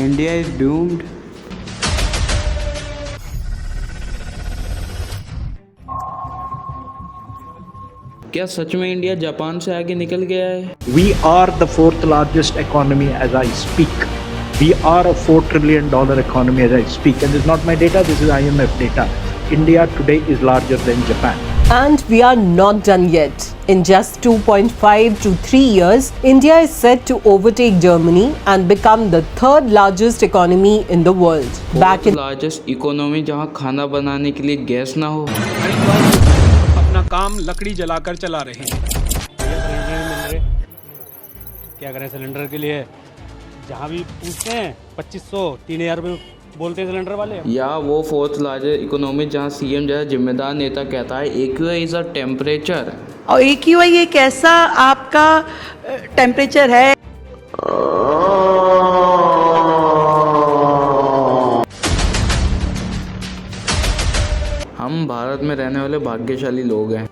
India is doomed. क्या सच में India Japan से आगे निकल गया है? We are the fourth largest economy as I speak. We are a $4 trillion economy as I speak. And this is not my data, this is IMF data. India today is larger than Japan. And we are not done yet. In just 2.5 to 3 years, India is set to overtake Germany and become the third largest economy in the world. Back in largest economy जहाँ खाना बनाने के लिए gas ना हो। अपना काम लकड़ी जलाकर चला रहे हैं। क्या करें सिलेंडर के लिए? जहाँ भी पूछते हैं 2500 3000 रुपये बोलते हैं सिलेंडर वाले। या वो फोर्थ लार्जेस्ट इकोनॉमी जहाँ सीएम जैसा जिम्मेदार नेता कहता है AQI इज अ टेम्परेचर। और AQI एक ऐसा आपका टेम्परेचर है। हम भारत में रहने वाले भाग्यशाली लोग हैं।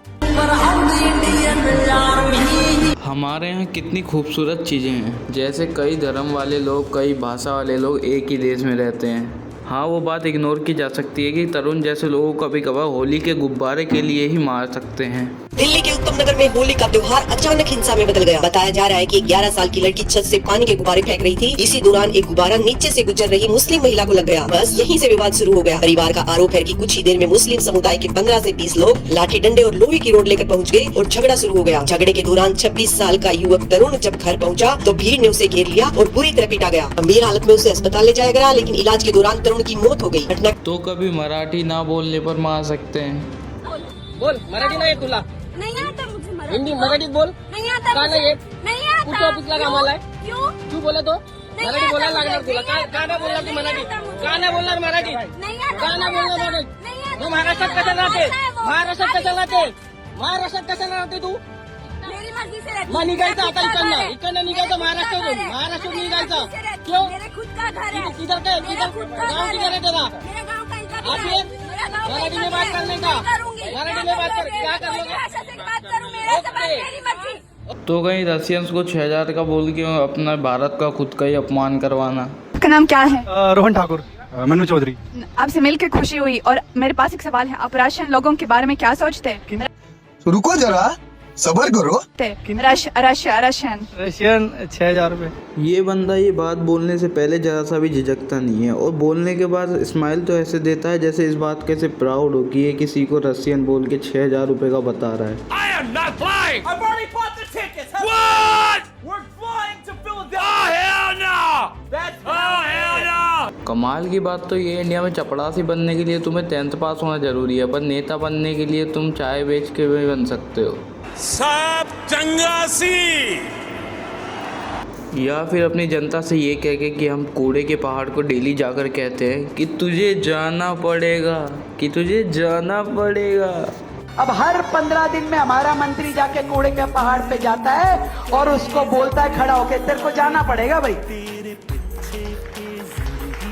हमारे यहाँ कितनी खूबसूरत चीज़ें हैं, जैसे कई धर्म वाले लोग, कई भाषा वाले लोग एक ही देश में रहते हैं। हाँ, वो बात इग्नोर की जा सकती है कि तरुण जैसे लोगों को कभी कभार होली के गुब्बारे के लिए ही मार सकते हैं। दिल्ली के उत्तम नगर में होली का त्योहार अचानक हिंसा में बदल गया। बताया जा रहा है कि 11 साल की लड़की छत से पानी के गुब्बारे फेंक रही थी। इसी दौरान एक गुब्बारा नीचे से गुजर रही मुस्लिम महिला को लग गया। बस यहीं से विवाद शुरू हो गया। परिवार का आरोप है कि कुछ ही देर में मुस्लिम समुदाय के 15 से 20 लोग लाठी डंडे और लोहे की रोड लेकर पहुँच गए और झगड़ा शुरू हो गया। झगड़े के दौरान 26 साल का युवक तरुण जब घर पहुँचा तो भीड़ ने उसे घेर लिया और बुरी तरह पीटा गया। गंभीर हालत में उसे अस्पताल ले जाया गया, लेकिन इलाज के दौरान तरुण की मौत हो गई। तो कभी मराठी ना बोलने पर मार सकते हैं। बोल मराठी नाही येत तुला? नहीं आता मुझे मराठी। हिंदी मराठीत बोल। नहीं आता का नाही येत? नहीं आता। कुठच्या ऑफिसला कामाला आहे? क्यों? बोला तो नहीं मराठी आता बोलायला लागणार मुझे, तुला। नहीं आता का नाही बोलणार तू मुझे, मराठी? नहीं आता मुझे। का नाही बोलणार मराठी? नहीं आता। का नाही बोलणार मराठी? नहीं आता। तू महाराष्ट्रात कशाला राहते? आता है वो। महाराष्ट्रात कशाला राहते? महाराष्ट्रात कशाला राहते तू? मेरी मर्जी से रहती मग हूँ। निघायचं मेरा आता खुद का इकडनं घर है। इकडनं निघायचं मेरा खुद का महाराष्ट्रातून। घर है। महाराष्ट्रातून मेरी निघायचं मर्जी से रहती क्यों? हूँ। मेरे खुद का घर है। इधर काय मेरा खुद का गाँव घर किधर है तेरा? मेरा गाँव कहीं का आप भी ये है। मेरा गाँव मराठी कहीं में का बात भी है। करने का? मैं करूँगी। मराठी में बात कर, क्या कर लोगे? भाषा से बात करूँ, मेरे से बात, मेरी मर्जी। तो कहीं रशियंस को 6000 का बोल के अपना भारत का खुद का ही अपमान करवाना। आपका नाम क्या है? रोहन ठाकुर। मनु चौधरी। आपसे मिलकर खुशी हुई और मेरे पास एक सवाल है, आप रशियन लोगों के बारे में क्या सोचते हैं? रुको जरा, सबर करो। रशियन 6000 रुपये। ये बंदा ये बात बोलने से पहले जरा सा भी झिझकता नहीं है और बोलने के बाद स्माइल तो ऐसे देता है जैसे इस बात कैसे प्राउड हो कि ये किसी को रशियन बोल के 6000 रुपये का बता रहा है। I am not flying. I've already bought the tickets. What? We're flying to Philadelphia. Oh hell no! That's hell no! कमाल की बात तो ये इंडिया में चपड़ासी बनने के लिए तुम्हें 10th पास होना जरूरी है, पर नेता बनने के लिए तुम चाय बेच के भी बन सकते हो। सब चंगासी। या फिर अपनी जनता से ये कह के कि हम कूड़े के पहाड़ को डेली जाकर कहते हैं कि तुझे जाना पड़ेगा, कि तुझे जाना पड़ेगा। अब हर 15 दिन में हमारा मंत्री जाके कूड़े के पहाड़ पे जाता है और उसको बोलता है खड़ा होके, तेरे को जाना पड़ेगा भाई।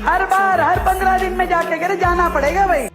हर बार हर 15 दिन में जाके कह रहे जाना पड़ेगा भाई।